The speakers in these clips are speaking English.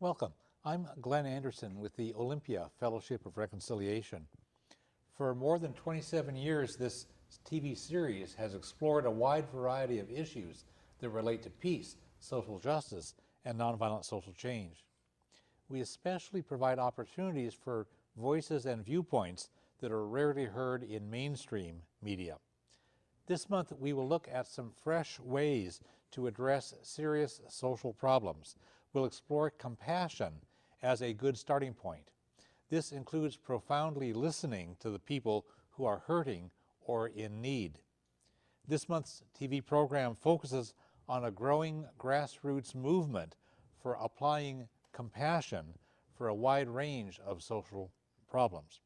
Welcome. I'm Glenn Anderson with the Olympia Fellowship of Reconciliation. For more than 27 years, this TV series has explored a wide variety of issues that relate to peace, social justice, and nonviolent social change. We especially provide opportunities for voices and viewpoints that are rarely heard in mainstream media. This month, we will look at some fresh ways to address serious social problems. We'll explore compassion as a good starting point. This includes profoundly listening to the people who are hurting or in need. This month's TV program focuses on a growing grassroots movement for applying compassion for a wide range of social problems.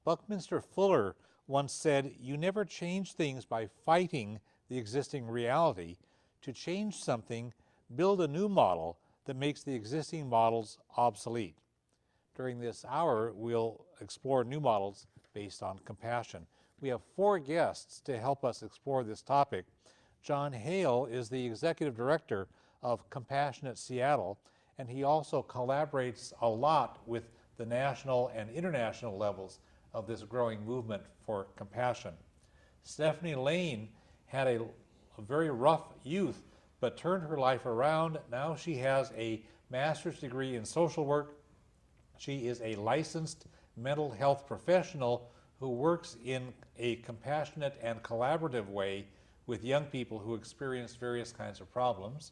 Buckminster Fuller once said, "You never change things by fighting the existing reality. To change something, build a new model that makes the existing models obsolete." During this hour, we'll explore new models based on compassion. We have 4 guests to help us explore this topic. John Hale is the Executive Director of Compassionate Seattle, and he also collaborates a lot with the national and international levels of this growing movement for compassion. Stephanie Lane had a very rough youth, but turned her life around. Now she has a master's degree in social work. She is a licensed mental health professional who works in a compassionate and collaborative way with young people who experience various kinds of problems.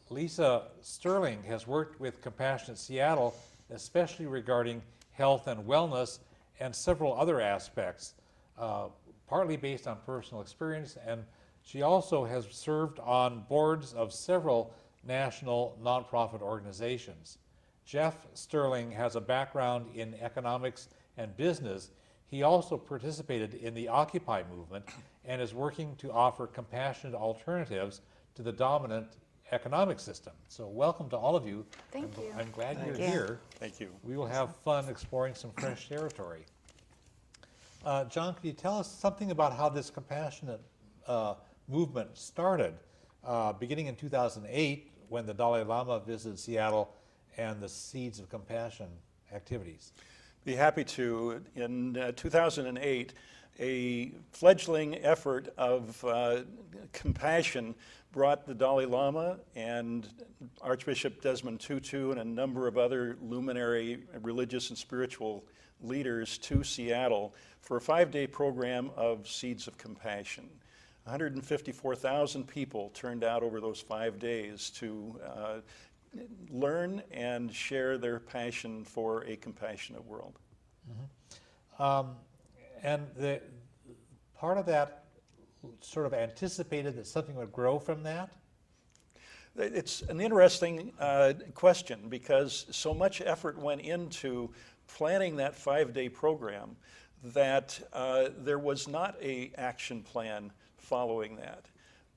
Lisa Sterling has worked with Compassionate Seattle, especially regarding health and wellness and several other aspects, partly based on personal experience, and she also has served on boards of several national nonprofit organizations. Jeff Sterling has a background in economics and business. He also participated in the Occupy movement and is working to offer compassionate alternatives to the dominant economic system. So welcome to all of you. Thank you. I'm glad you're here. Thank you. We will have fun exploring some fresh territory. John, can you tell us something about how this compassionate movement started, beginning in 2008 when the Dalai Lama visited Seattle and the Seeds of Compassion activities? Be happy to. In 2008, a fledgling effort of compassion brought the Dalai Lama and Archbishop Desmond Tutu and a number of other luminary religious and spiritual leaders to Seattle for a 5-day program of Seeds of Compassion. 154,000 people turned out over those 5 days to learn and share their passion for a compassionate world. Mm-hmm. And the part of that sort of anticipated that something would grow from that? It's an interesting question because so much effort went into planning that 5-day program that there was not an action plan following that.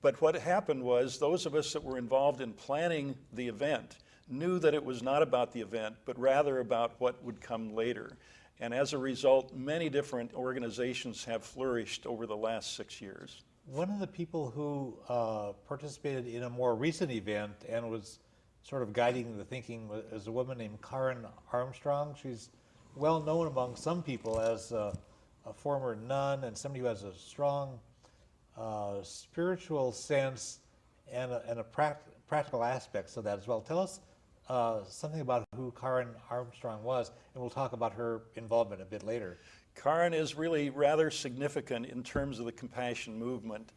But what happened was those of us that were involved in planning the event knew that it was not about the event, but rather about what would come later. And as a result, many different organizations have flourished over the last 6 years. One of the people who participated in a more recent event and was sort of guiding the thinking is a woman named Karen Armstrong. She's well known among some people as a former nun and somebody who has a strong spiritual sense and a practical aspects of that as well. Tell us something about who Karen Armstrong was, and we'll talk about her involvement a bit later. Karen is really rather significant in terms of the compassion movement.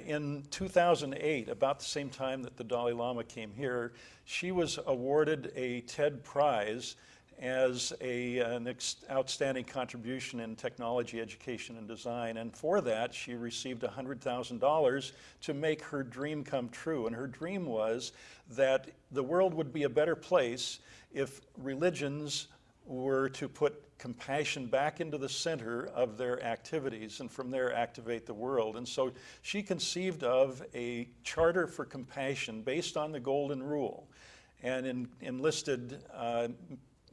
In 2008, about the same time that the Dalai Lama came here, she was awarded a TED Prize as an outstanding contribution in technology, education, and design. And for that, she received $100,000 to make her dream come true. And her dream was that the world would be a better place if religions were to put compassion back into the center of their activities and from there activate the world. And so she conceived of a charter for compassion based on the Golden Rule and enlisted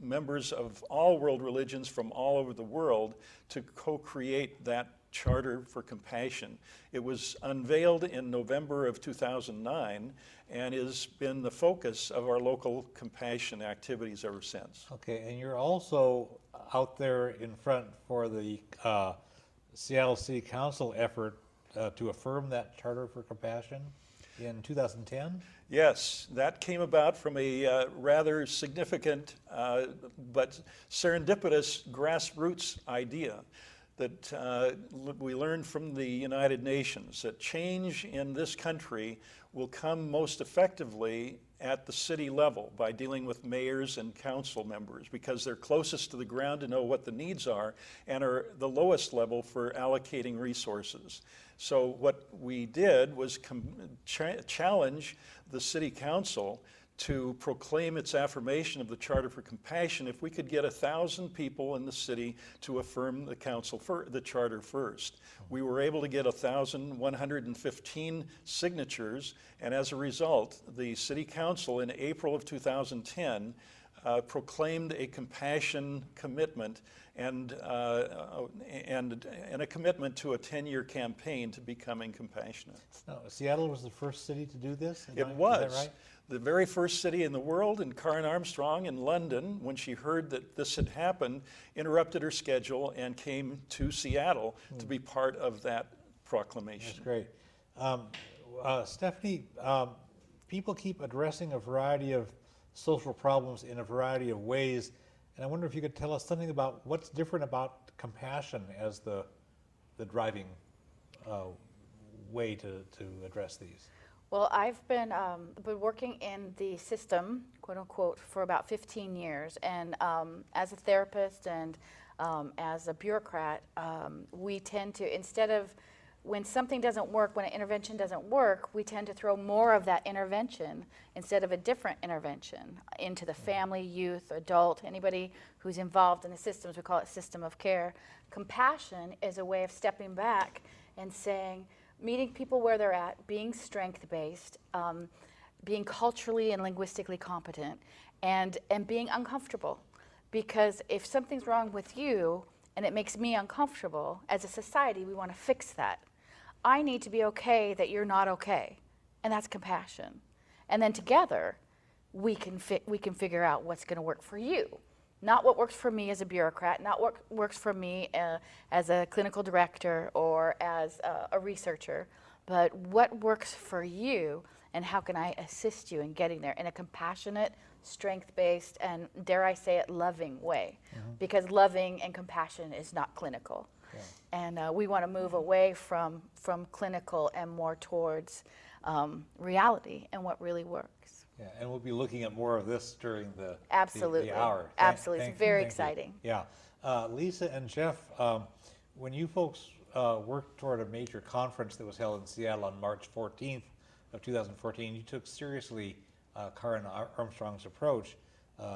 members of all world religions from all over the world to co-create that Charter for Compassion. It was unveiled in November of 2009 and has been the focus of our local compassion activities ever since. Okay, and you're also out there in front for the Seattle City Council effort to affirm that Charter for Compassion in 2010? Yes, that came about from a rather significant but serendipitous grassroots idea that we learned from the United Nations, that change in this country will come most effectively at the city level by dealing with mayors and council members, because they're closest to the ground to know what the needs are and are the lowest level for allocating resources. So what we did was challenge the city council to proclaim its affirmation of the Charter for Compassion if we could get 1,000 people in the city to affirm the the charter first. We were able to get 1,115 signatures, and as a result, the city council in April of 2010 proclaimed a compassion commitment and a commitment to a 10-year campaign to becoming compassionate. No, Seattle was the first city to do this? It was. Is that right? The very first city in the world, and Karen Armstrong in London, when she heard that this had happened, interrupted her schedule and came to Seattle to be part of that proclamation. That's great. Stephanie, people keep addressing a variety of social problems in a variety of ways, and I wonder if you could tell us something about what's different about compassion as the driving way to address these. Well, I've been working in the system, quote unquote, for about 15 years. And as a therapist and as a bureaucrat, we tend to, instead of, when something doesn't work, when an intervention doesn't work, we tend to throw more of that intervention instead of a different intervention into the family, youth, adult, anybody who's involved in the systems. We call it system of care. Compassion is a way of stepping back and saying, meeting people where they're at, being strength-based, being culturally and linguistically competent, and being uncomfortable. Because if something's wrong with you and it makes me uncomfortable, as a society, we want to fix that. I need to be okay that you're not okay, and that's compassion. And then together, we can figure out what's going to work for you. Not what works for me as a bureaucrat, not what works for me as a clinical director or as a researcher, but what works for you and how can I assist you in getting there in a compassionate, strength-based, and dare I say it, loving way. Because loving and compassion is not clinical. Yeah. And we want to move away from clinical and more towards reality and what really works. Yeah, and we'll be looking at more of this during the hour. Absolutely, it's very exciting. Yeah. Lisa and Jeff, when you folks worked toward a major conference that was held in Seattle on March 14th of 2014, you took seriously Karen Armstrong's approach,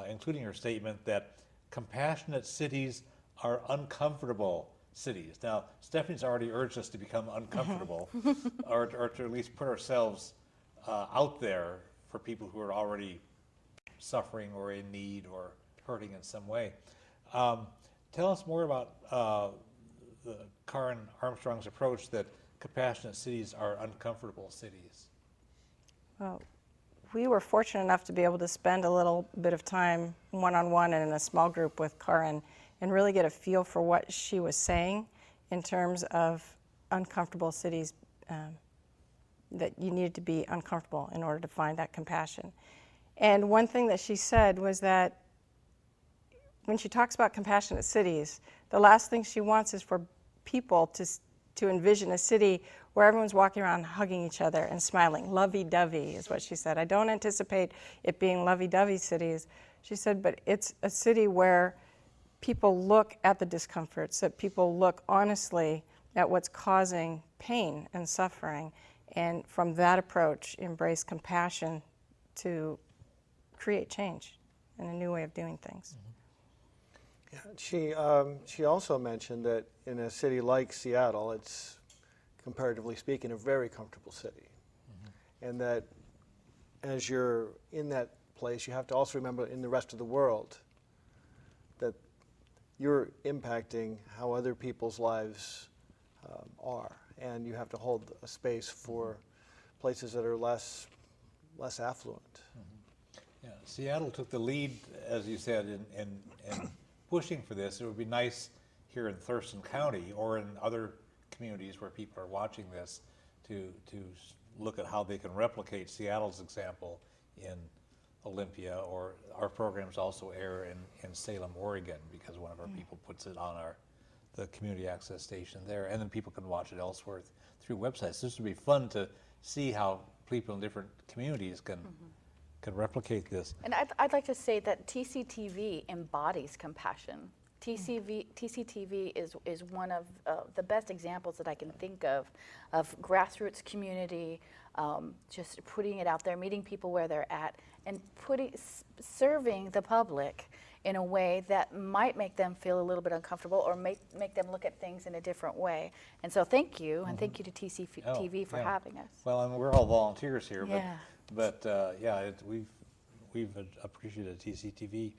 including her statement that compassionate cities are uncomfortable cities. Now, Stephanie's already urged us to become uncomfortable, or to at least put ourselves out there for people who are already suffering or in need or hurting in some way. Tell us more about the Karen Armstrong's approach that compassionate cities are uncomfortable cities. Well, we were fortunate enough to be able to spend a little bit of time one-on-one and in a small group with Karen and really get a feel for what she was saying in terms of uncomfortable cities, that you needed to be uncomfortable in order to find that compassion. And one thing that she said was that when she talks about compassionate cities, the last thing she wants is for people to envision a city where everyone's walking around hugging each other and smiling. Lovey-dovey is what she said. I don't anticipate it being lovey-dovey cities. She said, but it's a city where people look at the discomforts, that people look honestly at what's causing pain and suffering, and from that approach, embrace compassion to create change and a new way of doing things. Yeah, she also mentioned that in a city like Seattle, it's, comparatively speaking, a very comfortable city. And that as you're in that place, you have to also remember in the rest of the world that you're impacting how other people's lives are, and you have to hold a space for places that are less affluent. Yeah, Seattle took the lead, as you said, in pushing for this. It would be nice here in Thurston County or in other communities where people are watching this to look at how they can replicate Seattle's example in Olympia, or our programs also air in Salem, Oregon, because one of our people puts it on the community access station there, and then people can watch it elsewhere through websites. This would be fun to see how people in different communities can replicate this. And I'd like to say that TCTV embodies compassion. TCTV is one of the best examples that I can think of grassroots community, just putting it out there, meeting people where they're at, and serving the public in a way that might make them feel a little bit uncomfortable or make them look at things in a different way. And so thank you, and thank you to TCTV for having us. Well, I mean, we're all volunteers here, Yeah. but we've appreciated TCTV.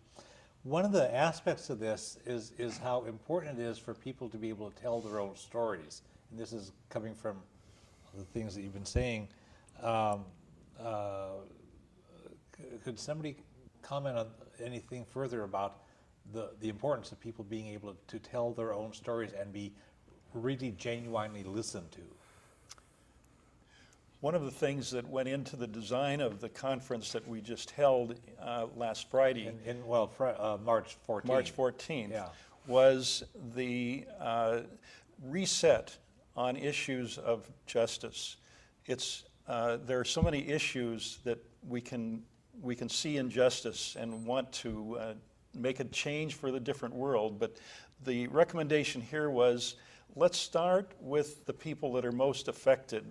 One of the aspects of this is how important it is for people to be able to tell their own stories. And this is coming from the things that you've been saying. Could somebody comment on anything further about the importance of people being able to tell their own stories and be really genuinely listened to? One of the things that went into the design of the conference that we just held last Friday, March 14th. March 14th, Yeah. was the reset on issues of justice. There are so many issues that we can see injustice and want to make a change for the different world, but the recommendation here was, let's start with the people that are most affected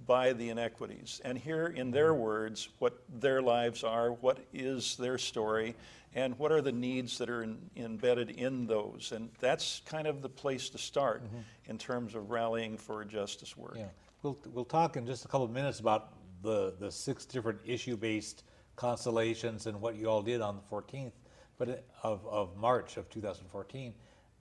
by the inequities, and hear in their words what their lives are, what is their story, and what are the needs that are embedded in those. And that's kind of the place to start in terms of rallying for justice work. Yeah, we'll talk in just a couple of minutes about the 6 different issue-based constellations and what you all did on the 14th of March of 2014.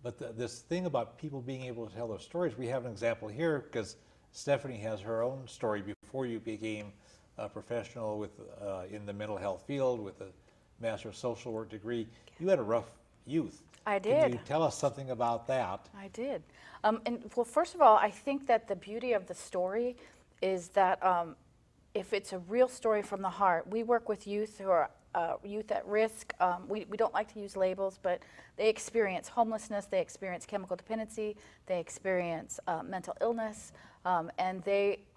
But this thing about people being able to tell their stories, we have an example here because Stephanie has her own story before you became a professional in the mental health field with a Master of Social Work degree. You had a rough youth. I did. Can you tell us something about that? I did. Well, first of all, I think that the beauty of the story is that if it's a real story from the heart, we work with youth who are youth at risk. We don't like to use labels, but they experience homelessness, they experience chemical dependency, they experience mental illness, and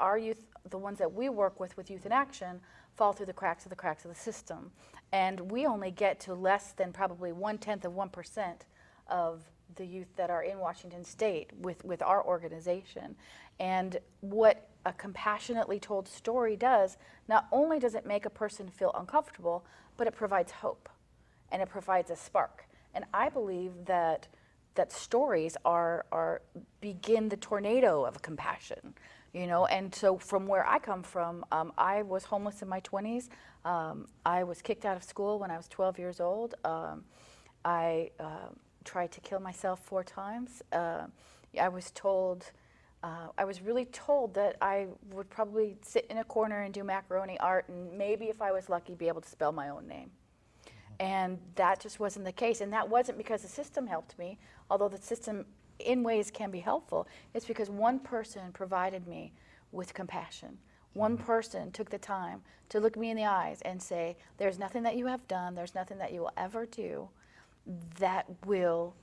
our youth, the ones that we work with Youth in Action, fall through the cracks of the system. And we only get to less than probably 1/10% of the youth that are in Washington State with our organization. And what a compassionately told story does, not only does it make a person feel uncomfortable, but it provides hope and it provides a spark. And I believe that stories begin the tornado of compassion, you know. And so from where I come from, I was homeless in my 20s. I was kicked out of school when I was 12 years old. I tried to kill myself 4 times. I was really told that I would probably sit in a corner and do macaroni art, and maybe if I was lucky, be able to spell my own name. And that just wasn't the case. And that wasn't because the system helped me, although the system in ways can be helpful. It's because one person provided me with compassion. One person took the time to look me in the eyes and say, there's nothing that you have done, there's nothing that you will ever do that will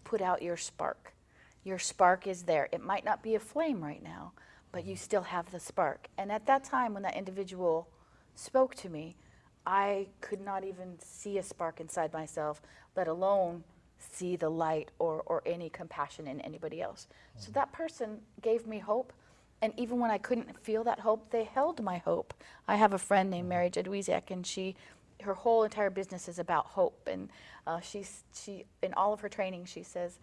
put out your spark. Your spark is there. It might not be a flame right now, but you still have the spark. And at that time when that individual spoke to me, I could not even see a spark inside myself, let alone see the light or any compassion in anybody else. So that person gave me hope, and even when I couldn't feel that hope, they held my hope. I have a friend named Mary Jadwiziak, and her whole entire business is about hope. And she in all of her training, she says,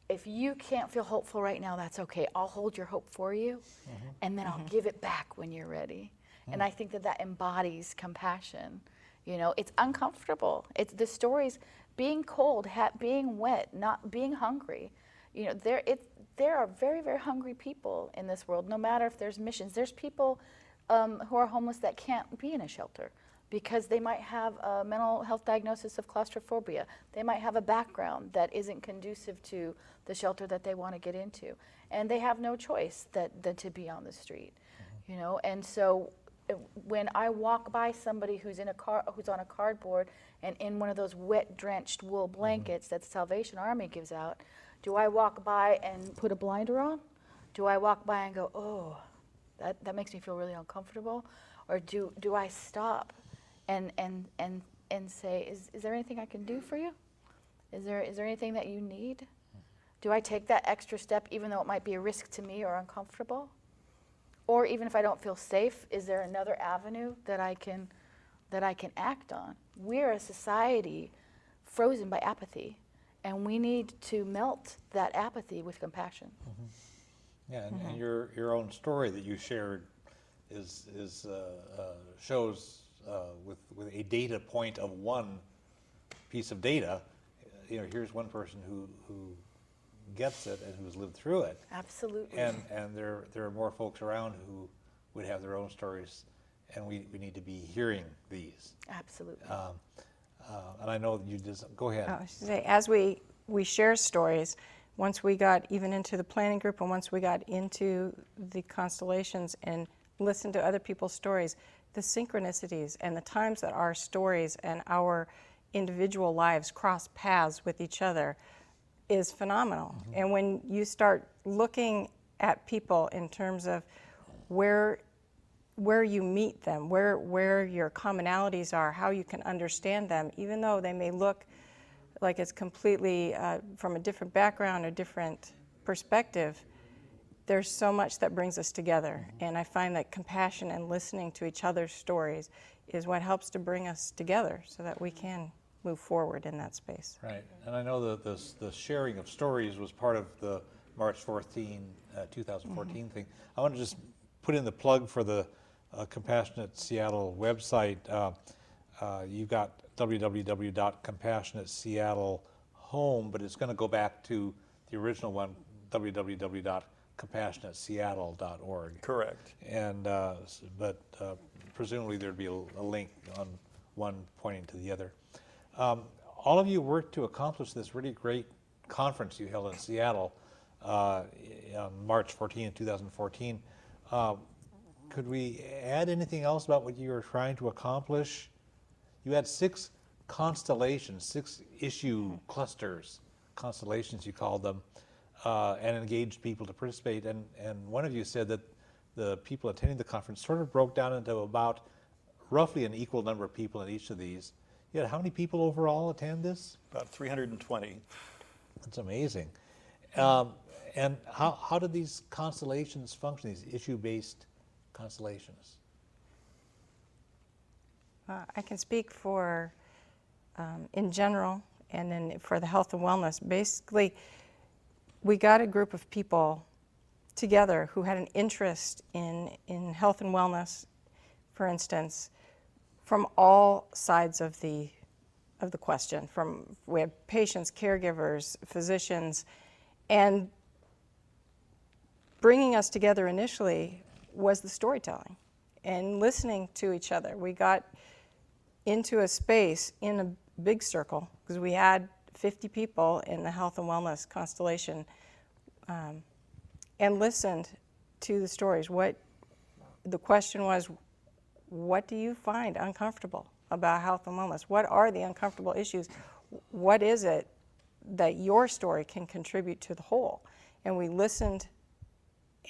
if you can't feel hopeful right now, that's okay. I'll hold your hope for you, and then I'll give it back when you're ready. And I think that embodies compassion. You know, it's uncomfortable. It's the stories, being cold, being wet, not being hungry. You know, there are very, very hungry people in this world, no matter if there's missions. There's people who are homeless that can't be in a shelter because they might have a mental health diagnosis of claustrophobia. They might have a background that isn't conducive to the shelter that they want to get into. And they have no choice than to be on the street, you know. And so when I walk by somebody who's on a cardboard and in one of those wet, drenched wool blankets that the Salvation Army gives out, do I walk by and put a blinder on? Do I walk by and go, oh, that makes me feel really uncomfortable? Or do I stop and say, is there anything I can do for you? Is there anything that you need? Do I take that extra step even though it might be a risk to me or uncomfortable? Or even if I don't feel safe, is there another avenue that I can act on? We're a society frozen by apathy, and we need to melt that apathy with compassion. Yeah, and your own story that you shared shows with a data point of one piece of data. You know, here's one person who gets it and who's lived through it. Absolutely. And there are more folks around who would have their own stories, and we need to be hearing these. Absolutely. And I know that you just go ahead. I should say, as we share stories, once we got even into the planning group and once we got into the constellations and listened to other people's stories, the synchronicities and the times that our stories and our individual lives cross paths with each other is phenomenal. And when you start looking at people in terms of where you meet them, where your commonalities are, how you can understand them, even though they may look like it's completely from a different background or different perspective, there's so much that brings us together. And I find that compassion and listening to each other's stories is what helps to bring us together so that we can move forward in that space. Right, and I know that the sharing of stories was part of the March 14, 2014 thing. I want to just put in the plug for the Compassionate Seattle website. You've got www.compassionateseattle.home, but it's going to go back to the original one, www.compassionateseattle.org. Correct. And but presumably there'd be a link on one pointing to the other. All of you worked to accomplish this really great conference you held in Seattle on March 14, 2014. Could we add anything else about what you were trying to accomplish? You had 6 constellations, 6 issue clusters, constellations you called them, and engaged people to participate. And one of you said that the people attending the conference sort of broke down into about roughly an equal number of people in each of these. You had how many people overall attend this? About 320. That's amazing. And how did these constellations function, these issue-based constellations? I can speak for, in general, and then for the health and wellness. Basically, we got a group of people together who had an interest in health and wellness, for instance, from all sides of the question. We had patients, caregivers, physicians, and bringing us together initially was the storytelling and listening to each other. We got into a space in a big circle because we had 50 people in the health and wellness constellation, and listened to the stories. The question was, what do you find uncomfortable about health and wellness? What are the uncomfortable issues? What is it that your story can contribute to the whole? And we listened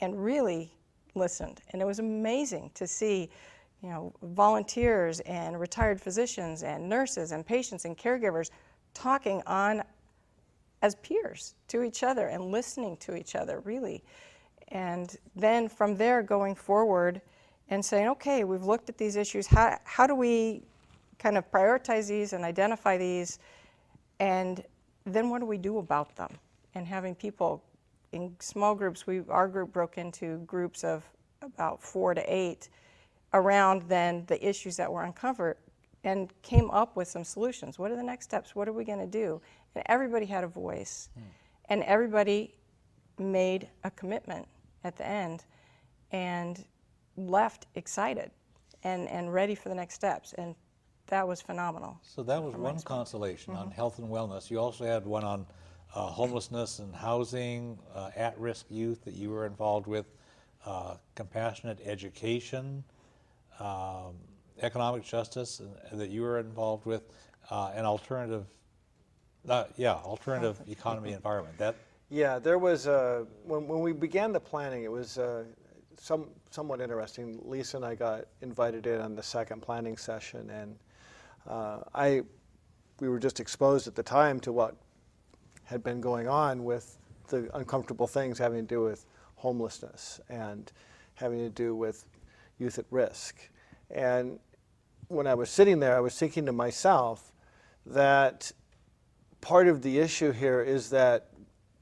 and really listened. And it was amazing to see, volunteers and retired physicians and nurses and patients and caregivers talking on as peers to each other and listening to each other, really. And then from there going forward and saying, okay, we've looked at these issues, how do we kind of prioritize these and identify these, and then what do we do about them? And having people in small groups, our group broke into groups of about 4 to 8 around then the issues that were uncovered and came up with some solutions. What are the next steps? What are we going to do? And everybody had a voice. And everybody made a commitment at the end and left excited and ready for the next steps. And that was phenomenal. So that was one constellation on health and wellness. You also had one on homelessness and housing, at-risk youth that you were involved with, compassionate education, economic justice that you were involved with, and alternative economy environment. Yeah, there was when we began the planning, it was somewhat interesting. Lisa and I got invited in on the second planning session, and we were just exposed at the time to what had been going on with the uncomfortable things having to do with homelessness and having to do with youth at risk. And when I was sitting there, I was thinking to myself that part of the issue here is that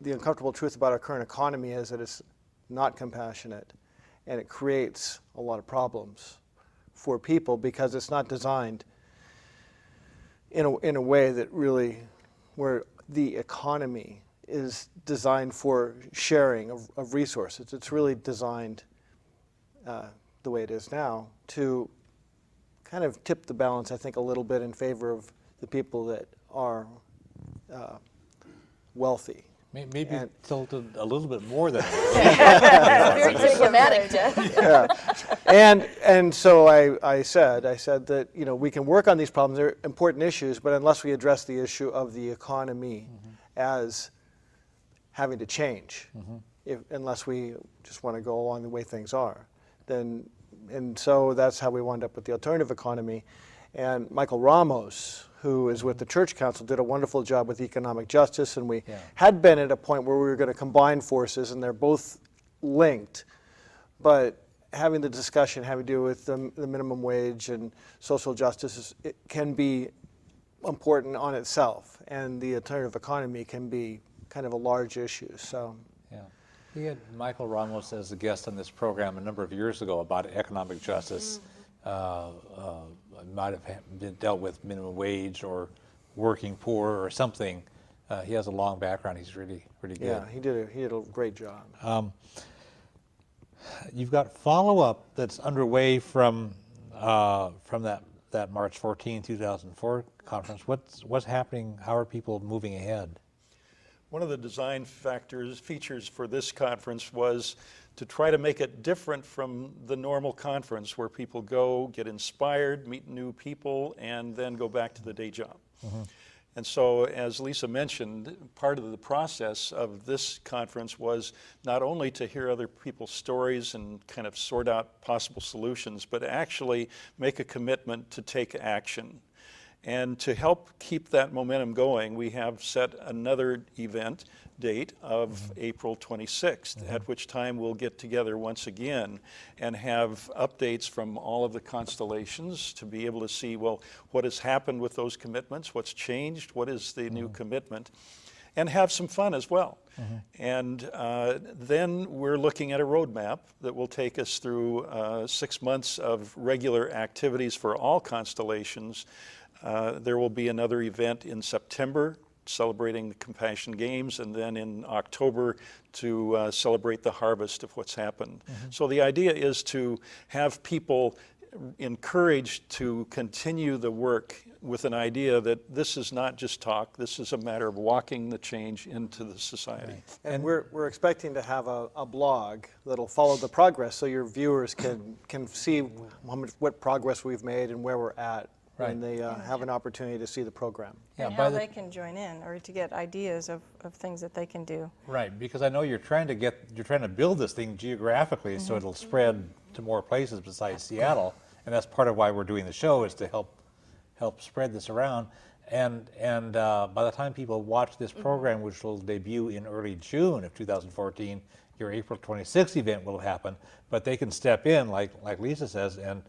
the uncomfortable truth about our current economy is that it's not compassionate, and it creates a lot of problems for people because it's not designed in a way that really, where the economy is designed for sharing of resources. It's really designed the way it is now to kind of tip the balance, I think, a little bit in favor of the people that are wealthy. Maybe tilted a little bit more than Very diplomatic, Jeff. Yeah, and so I said that we can work on these problems. They're important issues, but unless we address the issue of the economy as having to change, unless we just want to go along the way things are, and so that's how we wound up with the alternative economy. And Michael Ramos, who is with the Church Council, did a wonderful job with economic justice, and we had been at a point where we were going to combine forces, and they're both linked, but having the discussion having to do with the minimum wage and social justice, it can be important on itself, and the alternative economy can be kind of a large issue. So, yeah, we had Michael Ramos as a guest on this program a number of years ago about economic justice. Might have been dealt with minimum wage or working poor or something. He has a long background. He's really good. Yeah, he did a great job. You've got follow-up that's underway from that March 14, 2004 conference. What's happening? How are people moving ahead? One of the design features for this conference was to try to make it different from the normal conference where people go, get inspired, meet new people, and then go back to the day job. And so, as Lisa mentioned, part of the process of this conference was not only to hear other people's stories and kind of sort out possible solutions, but actually make a commitment to take action. And to help keep that momentum going, we have set another event date of April 26th, at which time we'll get together once again and have updates from all of the constellations to be able to see, well, what has happened with those commitments, what's changed, what is the new commitment, and have some fun as well. And then we're looking at a roadmap that will take us through 6 months of regular activities for all constellations. There will be another event in September celebrating the Compassion Games, and then in October to celebrate the harvest of what's happened. So the idea is to have people encouraged to continue the work with an idea that this is not just talk, this is a matter of walking the change into the society. Right. And we're expecting to have a blog that'll follow the progress, so your viewers can see what progress we've made and where we're at. Right. And they have an opportunity to see the program. And how they can join in, or to get ideas of things that they can do. Right, because I know you're trying to build this thing geographically so it'll spread to more places besides Seattle, and that's part of why we're doing the show, is to help spread this around. And by the time people watch this program, which will debut in early June of 2014, your April 26th event will happen, but they can step in, like Lisa says, and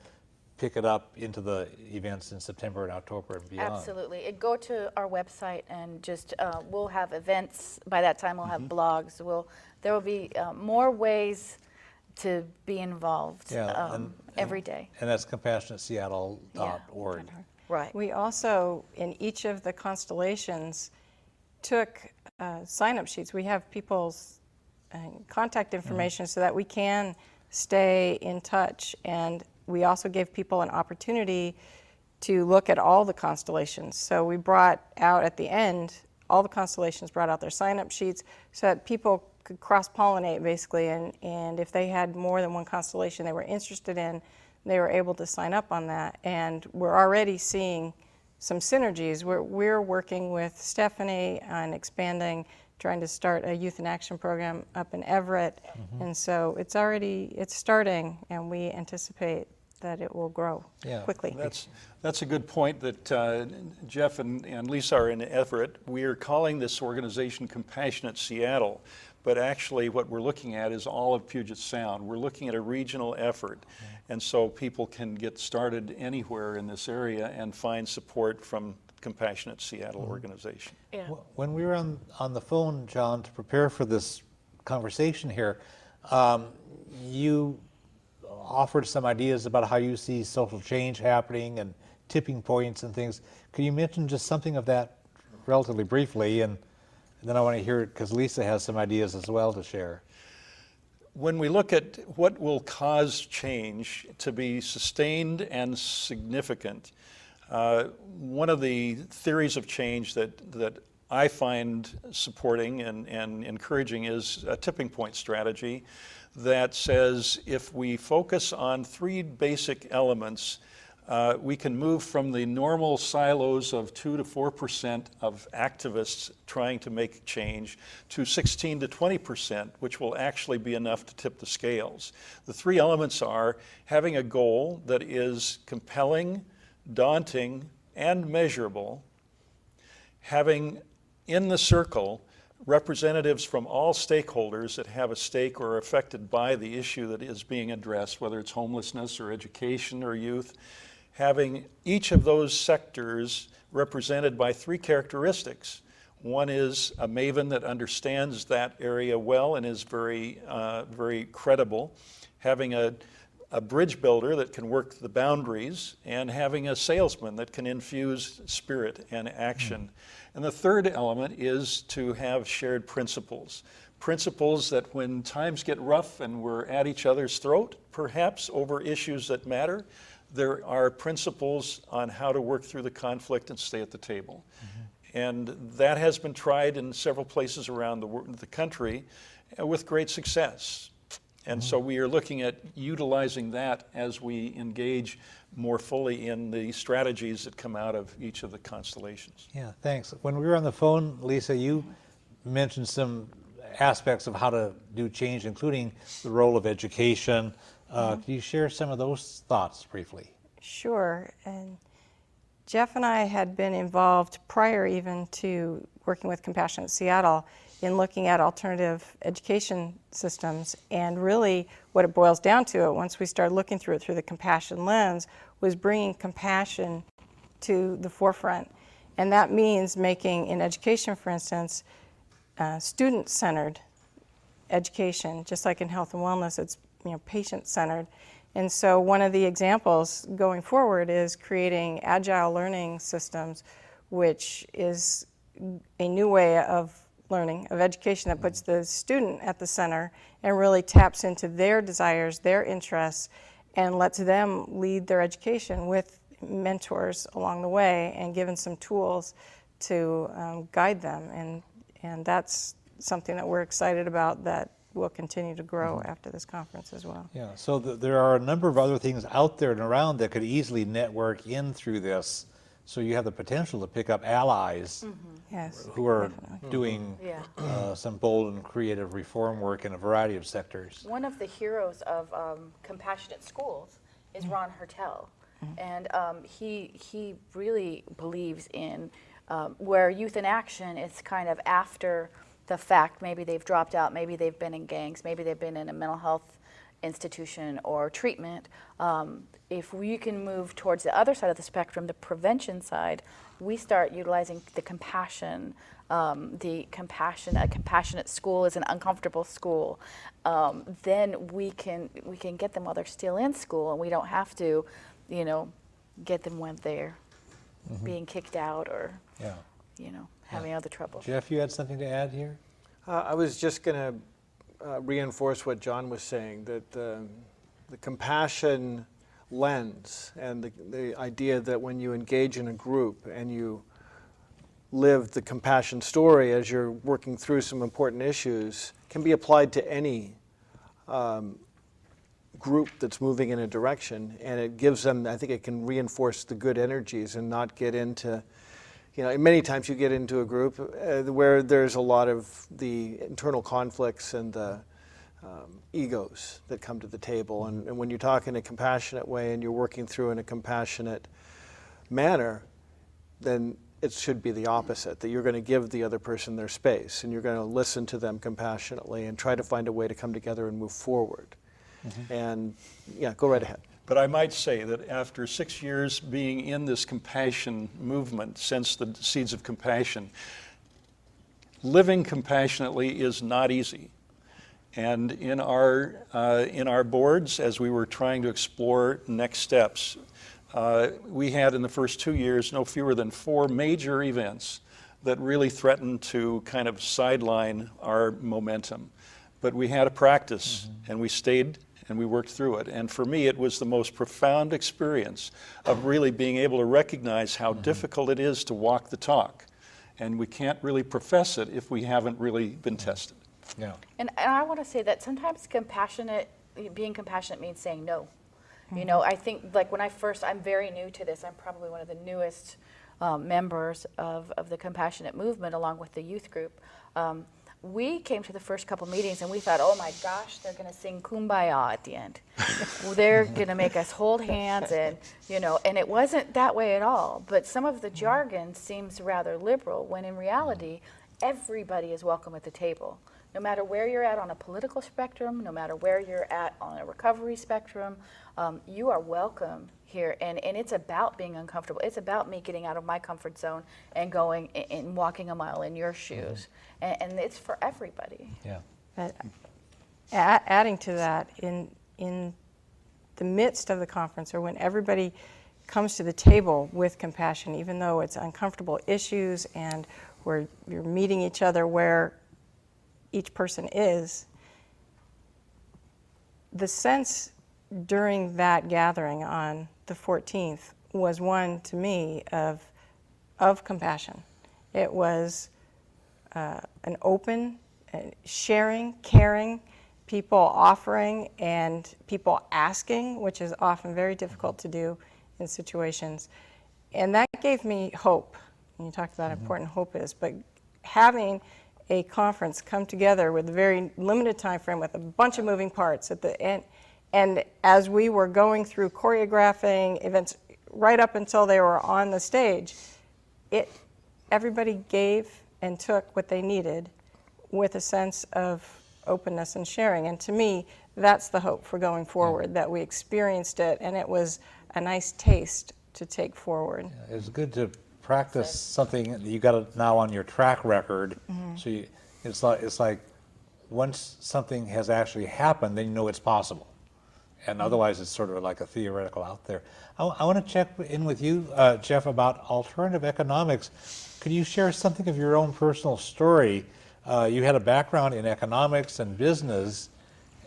pick it up into the events in September and October and beyond. Absolutely. And go to our website and just, we'll have events. By that time, we'll have blogs. There will be more ways to be involved every day. And that's compassionateseattle.org. Right. We also, in each of the constellations, took sign-up sheets. We have people's contact information so that we can stay in touch. And we also gave people an opportunity to look at all the constellations. So we brought out at the end, all the constellations brought out their sign-up sheets so that people could cross-pollinate basically, and if they had more than one constellation they were interested in, they were able to sign up on that. And we're already seeing some synergies. We're working with Stephanie on expanding, trying to start a youth in action program up in Everett. And so it's starting, and we anticipate that it will grow quickly. That's a good point that Jeff and Lisa are in Everett. We are calling this organization Compassionate Seattle, but actually what we're looking at is all of Puget Sound. We're looking at a regional effort, and so people can get started anywhere in this area and find support from Compassionate Seattle organization. Yeah. When we were on the phone, John, to prepare for this conversation here, you offered some ideas about how you see social change happening and tipping points and things. Could you mention just something of that relatively briefly? And then I want to hear it because Lisa has some ideas as well to share. When we look at what will cause change to be sustained and significant, one of the theories of change that I find supporting and encouraging is a tipping point strategy that says if we focus on three basic elements, we can move from the normal silos of 2 to 4% of activists trying to make change to 16 to 20%, which will actually be enough to tip the scales. The three elements are having a goal that is compelling, daunting, and measurable, having in the circle representatives from all stakeholders that have a stake or are affected by the issue that is being addressed, whether it's homelessness or education or youth, having each of those sectors represented by three characteristics. One is a maven that understands that area well and is very credible, having a bridge builder that can work the boundaries, and having a salesman that can infuse spirit and action. And the third element is to have shared principles. Principles that when times get rough and we're at each other's throat, perhaps over issues that matter, there are principles on how to work through the conflict and stay at the table. And that has been tried in several places around the country with great success. And so we are looking at utilizing that as we engage more fully in the strategies that come out of each of the constellations. Yeah, thanks. When we were on the phone, Lisa, you mentioned some aspects of how to do change, including the role of education. Can you share some of those thoughts briefly? Sure. And Jeff and I had been involved prior even to working with Compassionate Seattle in looking at alternative education systems. And really what it boils down to, once we started looking through it through the compassion lens, was bringing compassion to the forefront. And that means making, in education for instance, student-centered education, just like in health and wellness, it's patient-centered. And so one of the examples going forward is creating agile learning systems, which is a new way of learning, of education that puts the student at the center and really taps into their desires, their interests, and lets them lead their education with mentors along the way and given some tools to guide them. And that's something that we're excited about that will continue to grow after this conference as well. Yeah, so there are a number of other things out there and around that could easily network in through this. So you have the potential to pick up allies Yes, who are definitely. doing some bold and creative reform work in a variety of sectors. One of the heroes of Compassionate Schools is Ron Hertel, and he really believes in where youth in action is kind of after the fact. Maybe they've dropped out, maybe they've been in gangs, maybe they've been in a mental health institution or treatment. If we can move towards the other side of the spectrum, the prevention side, we start utilizing the compassion. A compassionate school is an uncomfortable school. Then we can get them while they're still in school, and we don't have to, get them when they're being kicked out or, having other trouble. Jeff, you had something to add here? I was just going to reinforce what John was saying, that the compassion lens and the idea that when you engage in a group and you live the compassion story as you're working through some important issues can be applied to any group that's moving in a direction, and it gives them, I think it can reinforce the good energies and not get into, many times you get into a group where there's a lot of the internal conflicts and the egos that come to the table. And when you talk in a compassionate way and you're working through in a compassionate manner, then it should be the opposite, that you're going to give the other person their space and you're going to listen to them compassionately and try to find a way to come together and move forward. And go right ahead. But I might say that after 6 years being in this compassion movement, since the Seeds of Compassion, living compassionately is not easy. And in our boards, as we were trying to explore next steps, we had in the first 2 years no fewer than 4 major events that really threatened to kind of sideline our momentum. But we had a practice, and we stayed and we worked through it. And for me, it was the most profound experience of really being able to recognize how difficult it is to walk the talk. And we can't really profess it if we haven't really been tested. Yeah. And I want to say that sometimes being compassionate means saying no. I think like when I'm very new to this, I'm probably one of the newest members of the compassionate movement along with the youth group. We came to the first couple meetings and we thought, oh my gosh, they're going to sing Kumbaya at the end. They're going to make us hold hands and it wasn't that way at all. But some of the jargon seems rather liberal when in reality, everybody is welcome at the table. No matter where you're at on a political spectrum, no matter where you're at on a recovery spectrum, you are welcome here. And it's about being uncomfortable. It's about me getting out of my comfort zone and going and walking a mile in your shoes. And it's for everybody. Yeah. But adding to that, in the midst of the conference, or when everybody comes to the table with compassion, even though it's uncomfortable issues and where you're meeting each other where each person is, the sense during that gathering on the 14th was one, to me, of compassion. It was an open, sharing, caring, people offering and people asking, which is often very difficult to do in situations. And that gave me hope. And you talked about how important hope is, but having a conference come together with a very limited time frame with a bunch of moving parts at the end, and as we were going through choreographing events right up until they were on the stage, everybody gave and took what they needed with a sense of openness and sharing. And to me, that's the hope for going forward, that we experienced it and it was a nice taste to take forward. Yeah, it's good to practice something that you got it now on your track record. So it's like once something has actually happened, then you know it's possible. And otherwise, it's sort of like a theoretical out there. I want to check in with you, Jeff, about alternative economics. Could you share something of your own personal story? You had a background in economics and business,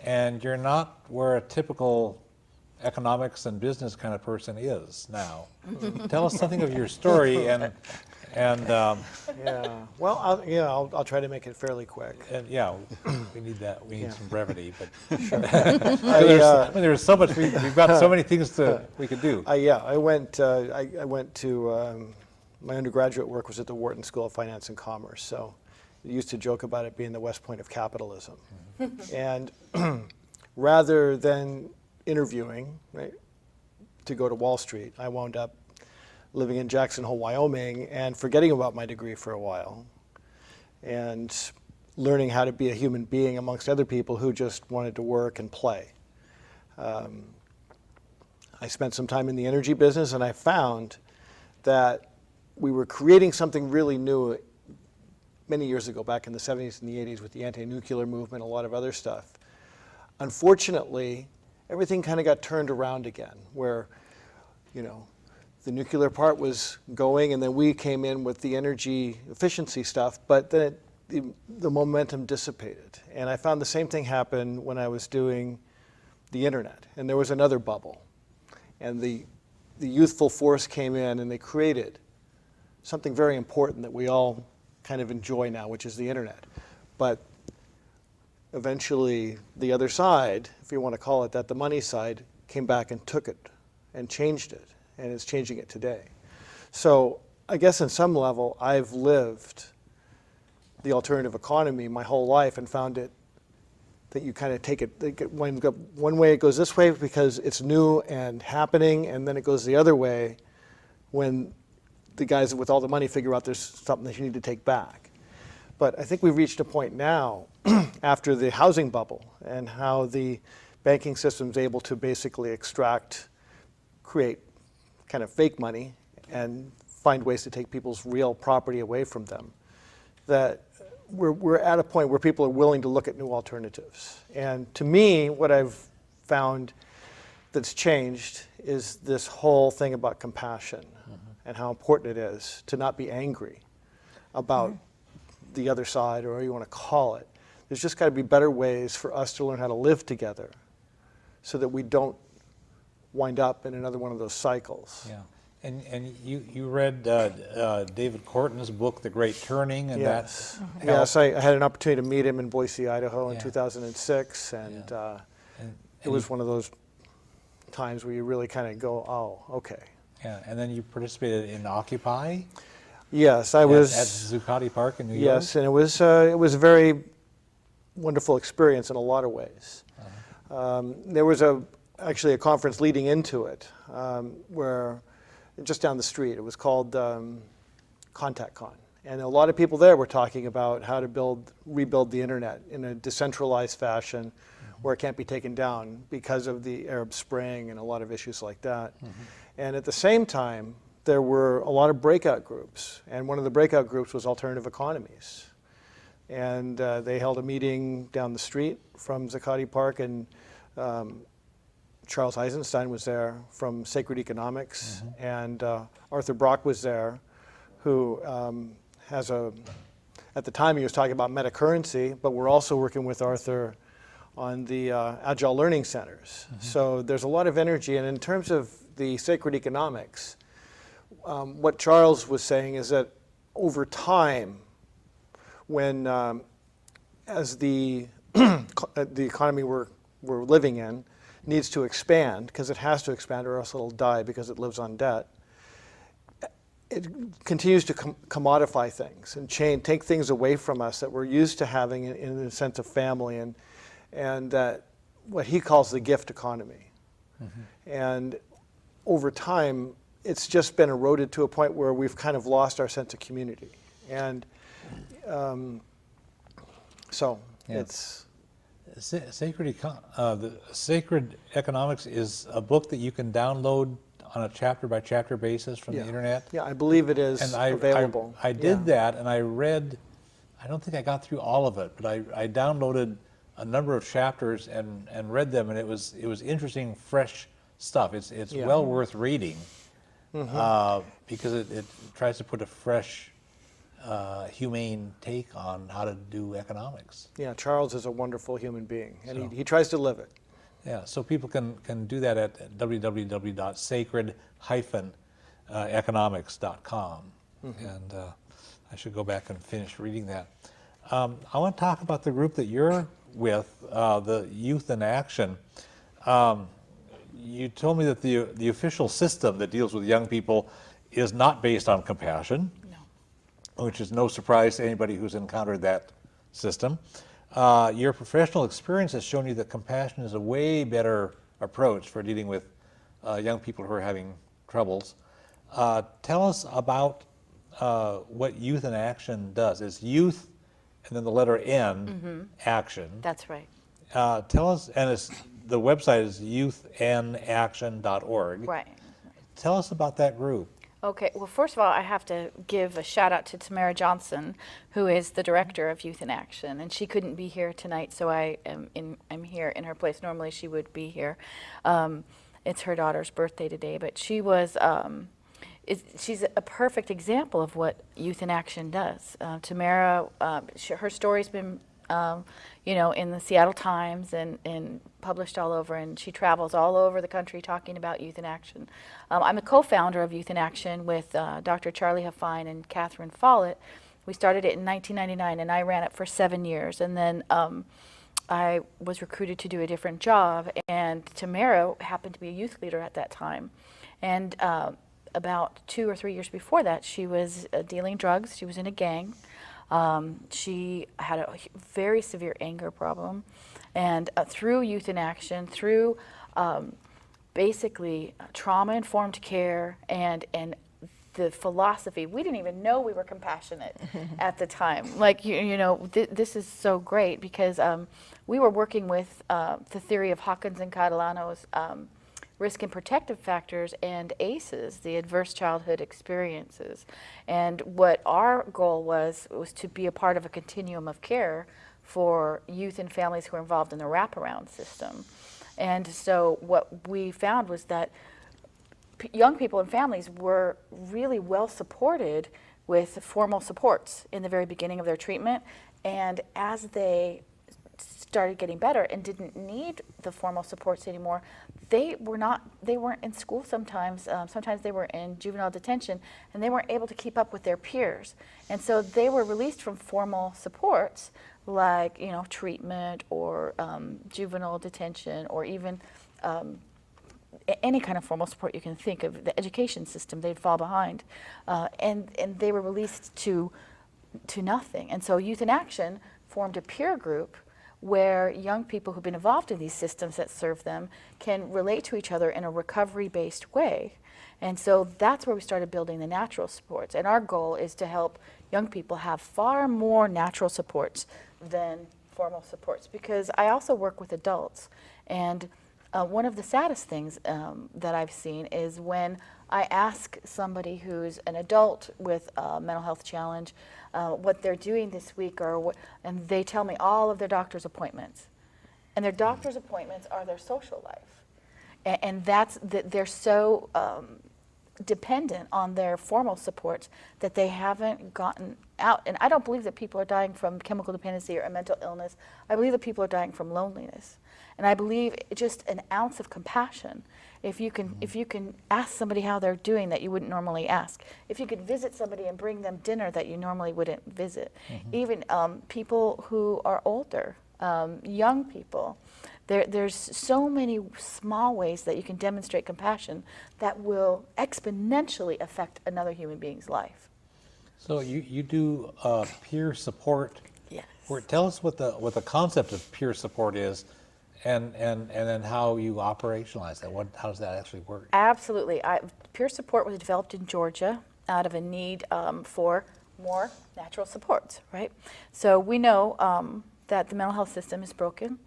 and you're not where a typical economics and business kind of person is now. Tell us something of your story and Yeah. Well, I'll try to make it fairly quick. And yeah, we need that. We need some brevity, but there's so much. We've got so many things we could do. I went to my undergraduate work was at the Wharton School of Finance and Commerce. So I used to joke about it being the West Point of capitalism. And rather than interviewing, right, to go to Wall Street, I wound up living in Jackson Hole, Wyoming, and forgetting about my degree for a while, and learning how to be a human being amongst other people who just wanted to work and play. I spent some time in the energy business, and I found that we were creating something really new many years ago, back in the 70s and the 80s with the anti-nuclear movement, a lot of other stuff. Unfortunately, everything kind of got turned around again, where, the nuclear part was going, and then we came in with the energy efficiency stuff, but then the momentum dissipated. And I found the same thing happen when I was doing the internet. And there was another bubble. And the youthful force came in and they created something very important that we all kind of enjoy now, which is the internet. But eventually the other side, if you want to call it that, the money side, came back and took it and changed it. And it's changing it today. So I guess on some level, I've lived the alternative economy my whole life and found it that you kind of take it, one way it goes this way because it's new and happening, and then it goes the other way when the guys with all the money figure out there's something that you need to take back. But I think we've reached a point now after the housing bubble and how the banking system's able to basically create kind of fake money and find ways to take people's real property away from them, that we're at a point where people are willing to look at new alternatives. And to me, what I've found that's changed is this whole thing about compassion and how important it is to not be angry about the other side, or whatever you want to call it. There's just got to be better ways for us to learn how to live together so that we don't wind up in another one of those cycles. Yeah. And you read David Corton's book, The Great Turning, and Yes. that Yes, I had an opportunity to meet him in Boise, Idaho in Yeah. 2006, and it was one of those times where you really kind of go, oh, okay. Yeah, and then you participated in Occupy Yes, I at was. Zuccotti Park in New York. Yes, and it was a very wonderful experience in a lot of ways. There was actually a conference leading into it where just down the street. It was called Contact Con. And a lot of people there were talking about how to rebuild the internet in a decentralized fashion where it can't be taken down because of the Arab Spring and a lot of issues like that. And at the same time, there were a lot of breakout groups. And one of the breakout groups was alternative economies. And they held a meeting down the street from Zuccotti Park, and Charles Eisenstein was there from Sacred Economics, and Arthur Brock was there, who at the time he was talking about metacurrency, but we're also working with Arthur on the Agile Learning Centers. So there's a lot of energy, and in terms of the Sacred Economics, what Charles was saying is that over time, when as the economy we're living in needs to expand, because it has to expand or else it'll die because it lives on debt, it continues to commodify things and take things away from us that we're used to having in the sense of family and that what he calls the gift economy. And over time, it's just been eroded to a point where we've kind of lost our sense of community. And so it's... The Sacred Economics is a book that you can download on a chapter-by-chapter basis from the internet. Yeah, I believe it is available. I did that, and I read, I don't think I got through all of it, but I downloaded a number of chapters and read them, and it was interesting, fresh stuff. It's well worth reading because it tries to put a fresh, humane take on how to do economics. Yeah, Charles is a wonderful human being, and he tries to live it. Yeah, so people can do that at www.sacred-economics.com. And I should go back and finish reading that. I want to talk about the group that you're with, the Youth in Action. You told me that the official system that deals with young people is not based on compassion, which is no surprise to anybody who's encountered that system. Your professional experience has shown you that compassion is a way better approach for dealing with young people who are having troubles. Tell us about what Youth in Action does. It's youth and then the letter N, action. That's right. Tell us, and the website is youthnAction.org. Right. Tell us about that group. Okay, well, first of all, I have to give a shout out to Tamara Johnson, who is the director of Youth in Action, and she couldn't be here tonight, so I'm here in her place. Normally she would be here. It's her daughter's birthday today, but she was she's a perfect example of what Youth in Action does. Tamara, her story's been, in the Seattle Times and published all over, and she travels all over the country talking about Youth in Action. I'm a co-founder of Youth in Action with Dr. Charlie Huffine and Catherine Follett. We started it in 1999, and I ran it for 7 years, and then I was recruited to do a different job, and Tamara happened to be a youth leader at that time. And about 2 or 3 years before that, she was dealing drugs. She was in a gang. She had a very severe anger problem. And through Youth in Action, through basically trauma-informed care and the philosophy, we didn't even know we were compassionate at the time. Like, this is so great because we were working with the theory of Hawkins and Catalano's risk and protective factors and ACEs, the adverse childhood experiences. And what our goal was to be a part of a continuum of care for youth and families who are involved in the wraparound system. And so what we found was that young people and families were really well supported with formal supports in the very beginning of their treatment. And as they started getting better and didn't need the formal supports anymore, they weren't in school sometimes. Sometimes they were in juvenile detention, and they weren't able to keep up with their peers. And so they were released from formal supports like, treatment or juvenile detention, or even any kind of formal support you can think of, the education system. They'd fall behind. And they were released to nothing. And so Youth in Action formed a peer group where young people who've been involved in these systems that serve them can relate to each other in a recovery-based way. And so that's where we started building the natural supports. And our goal is to help young people have far more natural supports than formal supports, because I also work with adults. And one of the saddest things that I've seen is when I ask somebody who's an adult with a mental health challenge what they're doing this week, and they tell me all of their doctor's appointments. And their doctor's appointments are their social life. And they're so dependent on their formal supports that they haven't gotten out. And I don't believe that people are dying from chemical dependency or a mental illness. I believe that people are dying from loneliness. And I believe just an ounce of compassion. If you can ask somebody how they're doing that you wouldn't normally ask. If you could visit somebody and bring them dinner that you normally wouldn't visit. Even people who are older, young people. There's so many small ways that you can demonstrate compassion that will exponentially affect another human being's life. So you do peer support. Yes. Tell us what the concept of peer support is, and then how you operationalize that. How does that actually work? Absolutely. Peer support was developed in Georgia out of a need for more natural supports, right? So we know that the mental health system is broken,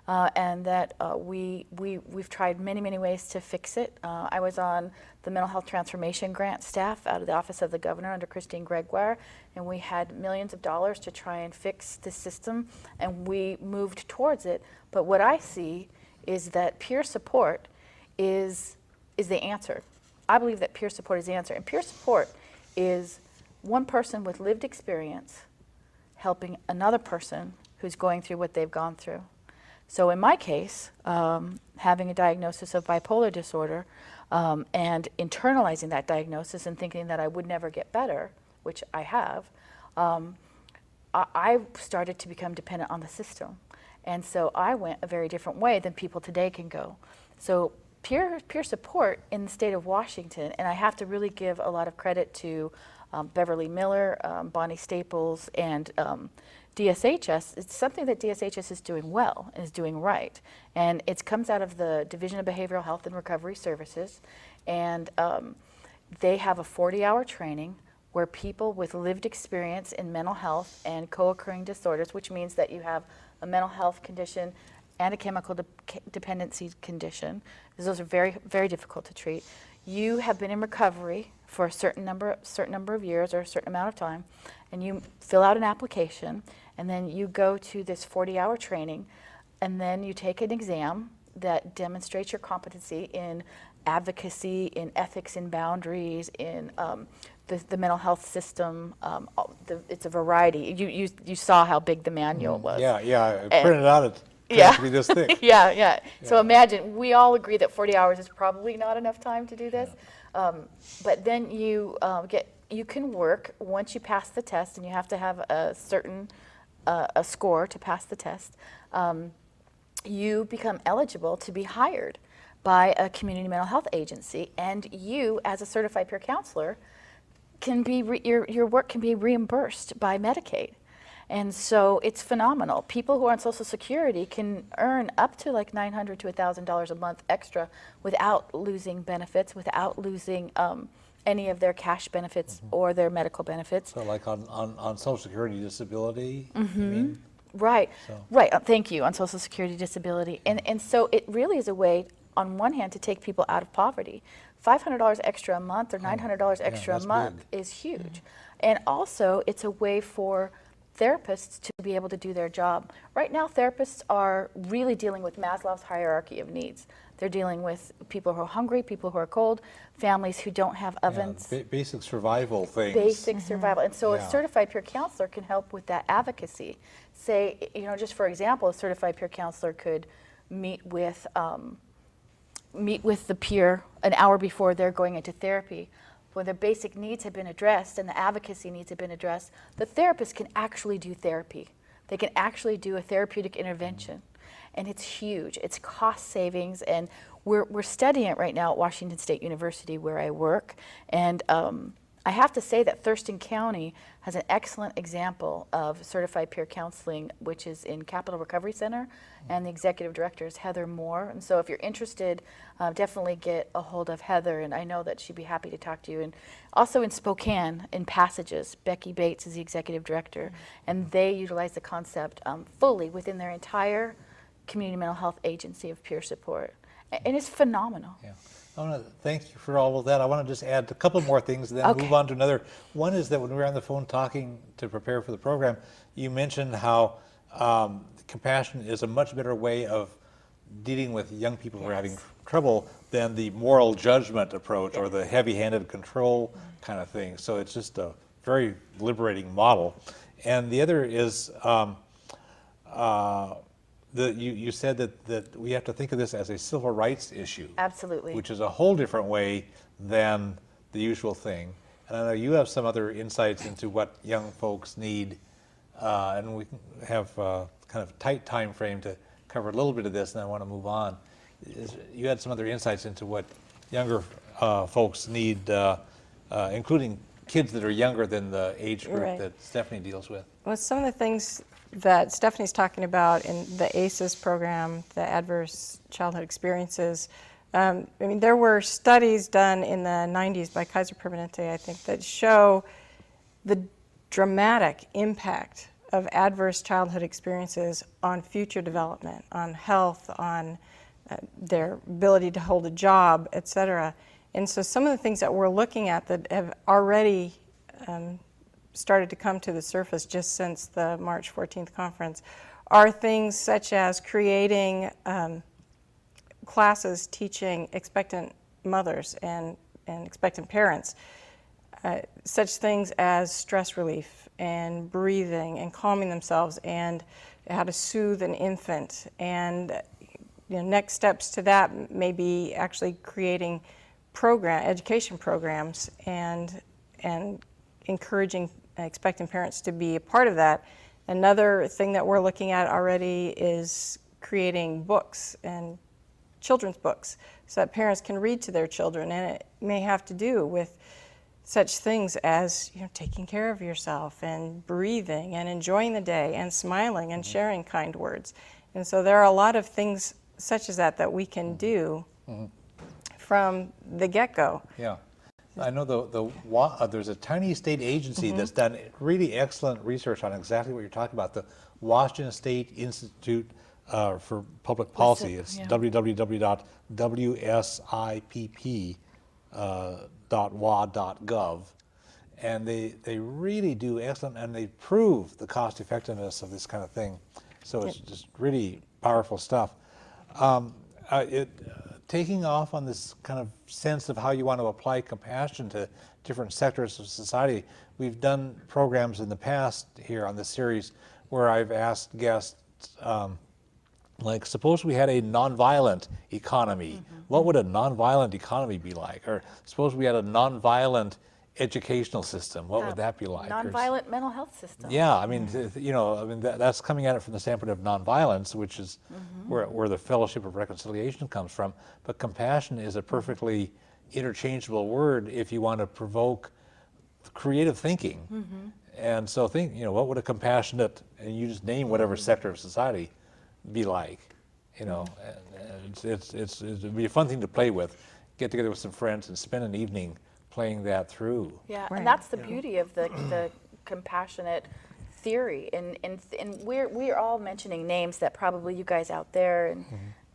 and that we've tried many, many ways to fix it. I was on the Mental Health Transformation Grant staff out of the Office of the Governor under Christine Gregoire, and we had millions of dollars to try and fix the system, and we moved towards it. But what I see is that peer support is the answer. I believe that peer support is the answer. And peer support is one person with lived experience helping another person who's going through what they've gone through. So in my case, having a diagnosis of bipolar disorder and internalizing that diagnosis and thinking that I would never get better, which I have, I started to become dependent on the system. And so I went a very different way than people today can go. So peer support in the state of Washington, and I have to really give a lot of credit to Beverly Miller, Bonnie Staples, and DSHS. It's something that DSHS is doing well and is doing right. And it comes out of the Division of Behavioral Health and Recovery Services. And they have a 40-hour training where people with lived experience in mental health and co-occurring disorders, which means that you have a mental health condition and a chemical dependency condition, because those are very, very difficult to treat. You have been in recovery for a certain number of years or a certain amount of time, and you fill out an application, and then you go to this 40-hour training, and then you take an exam that demonstrates your competency in advocacy, in ethics and boundaries, in the mental health system. It's a variety. You saw how big the manual was. Yeah, I And- printed out it Yeah. practically this thick. Yeah. So imagine, we all agree that 40 hours is probably not enough time to do this. But then you can work once you pass the test, and you have to have a certain a score to pass the test. You become eligible to be hired by a community mental health agency, and you, as a certified peer counselor, can be your work can be reimbursed by Medicaid. And so it's phenomenal. People who are on Social Security can earn up to like $900 to $1,000 a month extra without losing benefits, without losing any of their cash benefits or their medical benefits. So like on Social Security disability, you mean? Right, So- right. Thank you, on Social Security disability. And so it really is a way, on one hand, to take people out of poverty. $500 extra a month or $900 extra a that's month big. is huge. And also, it's a way for therapists to be able to do their job. Right now, therapists are really dealing with Maslow's hierarchy of needs. They're dealing with people who are hungry, people who are cold, families who don't have ovens. Basic survival things. Basic survival. And so Yeah. a certified peer counselor can help with that advocacy. Say, just for example, a certified peer counselor could meet with the peer an hour before they're going into therapy. When their basic needs have been addressed and the advocacy needs have been addressed, the therapist can actually do therapy. They can actually do a therapeutic intervention. And it's huge. It's cost savings, and we're studying it right now at Washington State University, where I work. And I have to say that Thurston County has an excellent example of certified peer counseling, which is in Capital Recovery Center, and the executive director is Heather Moore. And so if you're interested, definitely get a hold of Heather, and I know that she'd be happy to talk to you. And also in Spokane, in Passages, Becky Bates is the executive director, and they utilize the concept fully within their entire community mental health agency of peer support. And it's phenomenal. Yeah. I want to thank you for all of that. I want to just add a couple more things, and then Okay. move on to another. One is that when we were on the phone talking to prepare for the program, you mentioned how compassion is a much better way of dealing with young people who are having trouble than the moral judgment approach or the heavy-handed control kind of thing. So it's just a very liberating model. And the other is you said that we have to think of this as a civil rights issue. Absolutely. Which is a whole different way than the usual thing. And I know you have some other insights into what young folks need, and we have kind of a tight time frame to cover a little bit of this, and I want to move on. You had some other insights into what younger folks need, including kids that are younger than the age group Right. that Stephanie deals with. Well, some of the things that Stephanie's talking about in the ACEs program, the Adverse Childhood Experiences, there were studies done in the 90s by Kaiser Permanente, I think, that show the dramatic impact of adverse childhood experiences on future development, on health, on their ability to hold a job, et cetera. And so some of the things that we're looking at that have already started to come to the surface just since the March 14th conference are things such as creating classes teaching expectant mothers and expectant parents such things as stress relief and breathing and calming themselves and how to soothe an infant. And next steps to that may be actually creating education programs and encouraging expectant parents to be a part of that. Another thing that we're looking at already is creating books and children's books so that parents can read to their children, and it may have to do with such things as taking care of yourself and breathing and enjoying the day and smiling and sharing kind words. And so there are a lot of things such as that we can do from the get-go. Yeah. I know there's a tiny state agency that's done really excellent research on exactly what you're talking about, the Washington State Institute for Public Policy. It's www.wsipp.wa.gov. And they really do excellent, and they prove the cost effectiveness of this kind of thing. So it's just really powerful stuff. taking off on this kind of sense of how you want to apply compassion to different sectors of society, we've done programs in the past here on this series where I've asked guests, like, suppose we had a nonviolent economy. What would a nonviolent economy be like? Or suppose we had a nonviolent educational system. What would that be like? Nonviolent mental health system. Yeah, I mean, that's coming at it from the standpoint of nonviolence, which is where the Fellowship of Reconciliation comes from. But compassion is a perfectly interchangeable word if you want to provoke creative thinking. And so think, what would a compassionate, and you just name whatever sector of society, be like? And it'd be a fun thing to play with. Get together with some friends and spend an evening playing that through. Yeah, Right. and that's the beauty of the compassionate theory. And we're all mentioning names that probably you guys out there in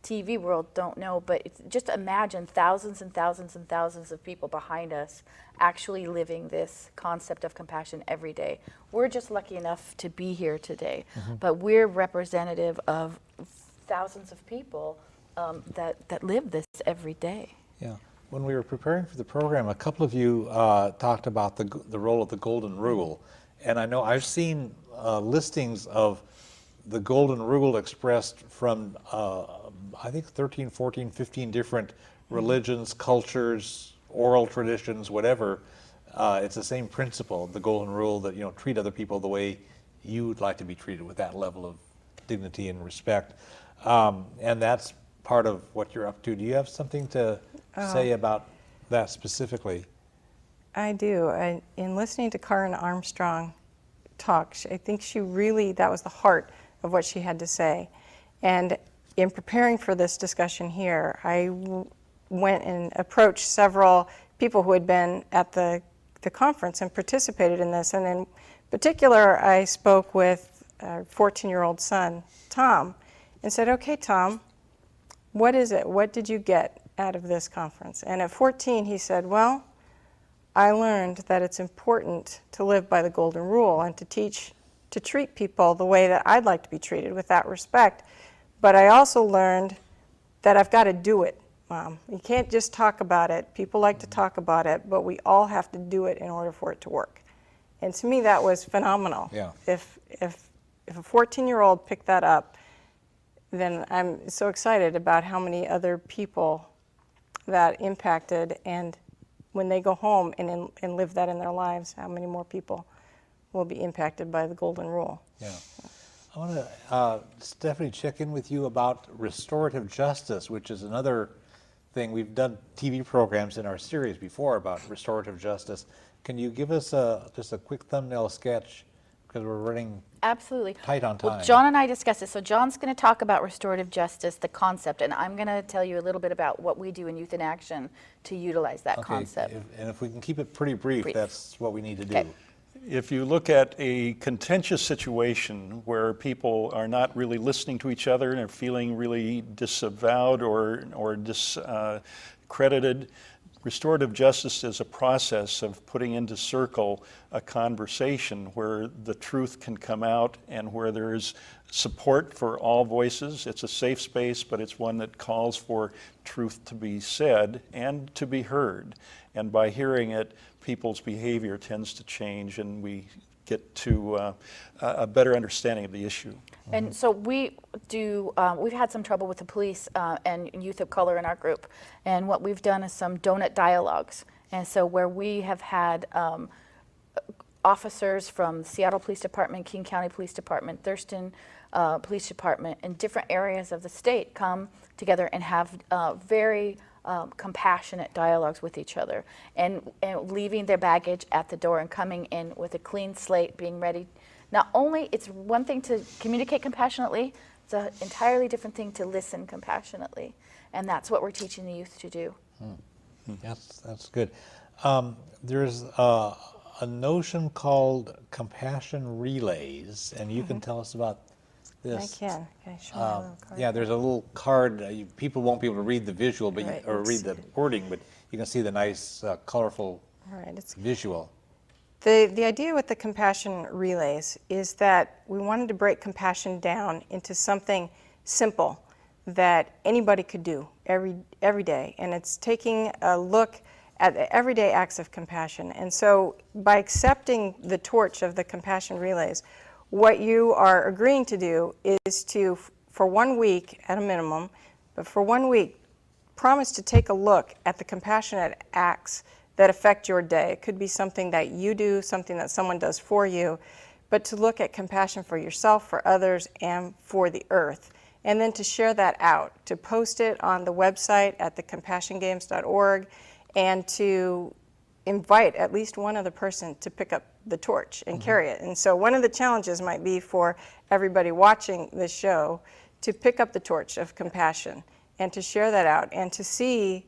TV world don't know, but just imagine thousands and thousands and thousands of people behind us actually living this concept of compassion every day. We're just lucky enough to be here today, but we're representative of thousands of people that live this every day. Yeah. When we were preparing for the program, a couple of you talked about the role of the Golden Rule. And I know I've seen listings of the Golden Rule expressed from, I think, 13, 14, 15 different religions, cultures, oral traditions, whatever. It's the same principle, the Golden Rule, that, treat other people the way you'd like to be treated, with that level of dignity and respect. And that's part of what you're up to. Do you have something to say about that specifically? I do. In listening to Karen Armstrong talk, I think that was the heart of what she had to say. And in preparing for this discussion here, I went and approached several people who had been at the conference and participated in this. And in particular, I spoke with our 14-year-old son, Tom, and said, okay, Tom, what is it? What did you get out of this conference? And at 14, he said, well, I learned that it's important to live by the Golden Rule and to treat people the way that I'd like to be treated, with that respect. But I also learned that I've got to do it, Mom. You can't just talk about it. People like to talk about it, but we all have to do it in order for it to work. And to me, that was phenomenal. Yeah. If a 14-year-old picked that up, then I'm so excited about how many other people that impacted, and when they go home and live that in their lives, how many more people will be impacted by the Golden Rule. Yeah. I want to, Stephanie, check in with you about restorative justice, which is another thing. We've done TV programs in our series before about restorative justice. Can you give us just a quick thumbnail sketch, because we're running Absolutely. tight on time? Well, John and I discussed it. So John's going to talk about restorative justice, the concept, and I'm going to tell you a little bit about what we do in Youth in Action to utilize that concept. And if we can keep it pretty brief, that's what we need to do. Okay. If you look at a contentious situation where people are not really listening to each other and are feeling really disavowed or discredited, restorative justice is a process of putting into circle a conversation where the truth can come out and where there is support for all voices. It's a safe space, but it's one that calls for truth to be said and to be heard. And by hearing it, people's behavior tends to change, and we get to a better understanding of the issue. And so we've had some trouble with the police and youth of color in our group. And what we've done is some donut dialogues. And so where we have had officers from Seattle Police Department, King County Police Department, Thurston Police Department, in different areas of the state come together and have very compassionate dialogues with each other, and leaving their baggage at the door and coming in with a clean slate, being ready. Not only, it's one thing to communicate compassionately, it's an entirely different thing to listen compassionately. And that's what we're teaching the youth to do. That's good. There's a notion called compassion relays, and you can tell us about this. I can. Okay, show me a little card. Yeah, there's a little card. People won't be able to read the visual, but Right, or let's read the wording, but you can see the nice, colorful All right, it's visual. The idea with the compassion relays is that we wanted to break compassion down into something simple that anybody could do every day, and it's taking a look at the everyday acts of compassion. And so by accepting the torch of the compassion relays, what you are agreeing to do is to, for 1 week at a minimum, but for 1 week, promise to take a look at the compassionate acts that affect your day. It could be something that you do, something that someone does for you, but to look at compassion for yourself, for others, and for the earth. And then to share that out, to post it on the website at thecompassiongames.org, and to invite at least one other person to pick up the torch and carry it. And so one of the challenges might be for everybody watching this show to pick up the torch of compassion and to share that out and to see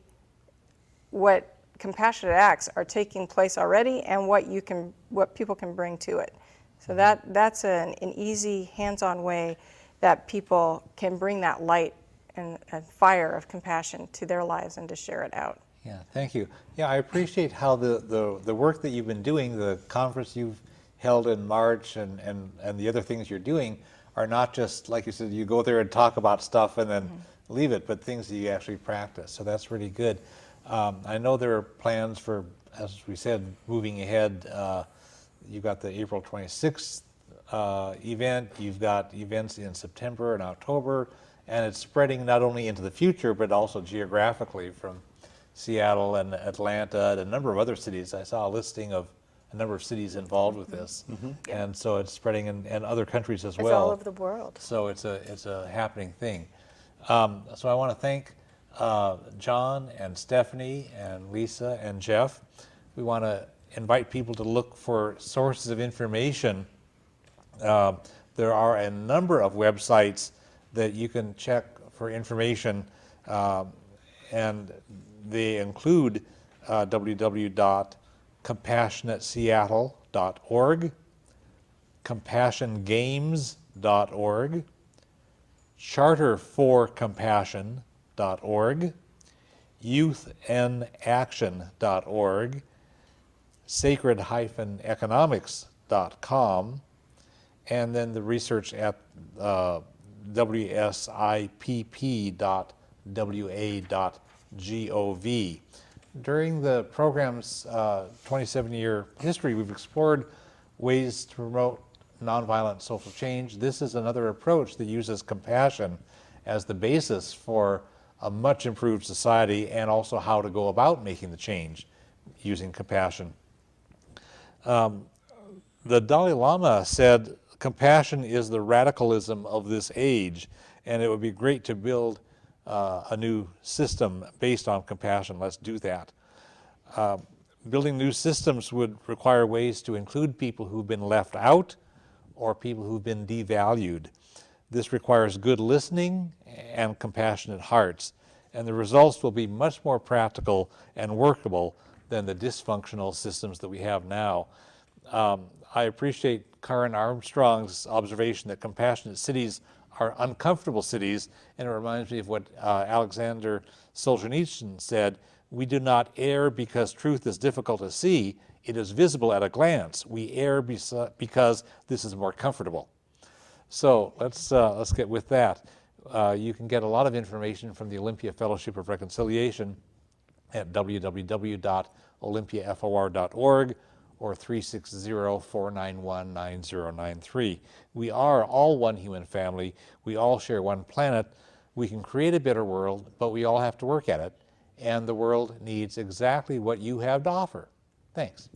what compassionate acts are taking place already and what people can bring to it. So that's an easy, hands-on way that people can bring that light and fire of compassion to their lives and to share it out. Yeah, thank you. Yeah, I appreciate how the work that you've been doing, the conference you've held in March and the other things you're doing are not just, like you said, you go there and talk about stuff and then leave it, but things that you actually practice. So that's really good. I know there are plans for, as we said, moving ahead. You've got the April 26th event. You've got events in September and October, and it's spreading not only into the future, but also geographically from Seattle and Atlanta and a number of other cities. I saw a listing of a number of cities involved with this, and so it's spreading in other countries as well. It's all over the world. So it's a happening thing. So I want to thank John and Stephanie and Lisa and Jeff. We want to invite people to look for sources of information. There are a number of websites that you can check for information, and they include www.compassionateseattle.org, compassiongames.org, charterforcompassion.org, youthiнаction.org, sacred-economics.com, and then the research at wsipp.wa.gov. During the program's 27-year history, we've explored ways to promote nonviolent social change. This is another approach that uses compassion as the basis for a much improved society and also how to go about making the change using compassion. The Dalai Lama said, compassion is the radicalism of this age, and it would be great to build a new system based on compassion. Let's do that. Building new systems would require ways to include people who've been left out or people who've been devalued. This requires good listening and compassionate hearts, and the results will be much more practical and workable than the dysfunctional systems that we have now. I appreciate Karen Armstrong's observation that compassionate cities are uncomfortable cities, and it reminds me of what Alexander Solzhenitsyn said, "We do not err because truth is difficult to see, it is visible at a glance. We err because this is more comfortable." So let's get with that. You can get a lot of information from the Olympia Fellowship of Reconciliation at www.olympiafor.org or 360-491-9093. We are all one human family. We all share one planet. We can create a better world, but we all have to work at it. And the world needs exactly what you have to offer. Thanks.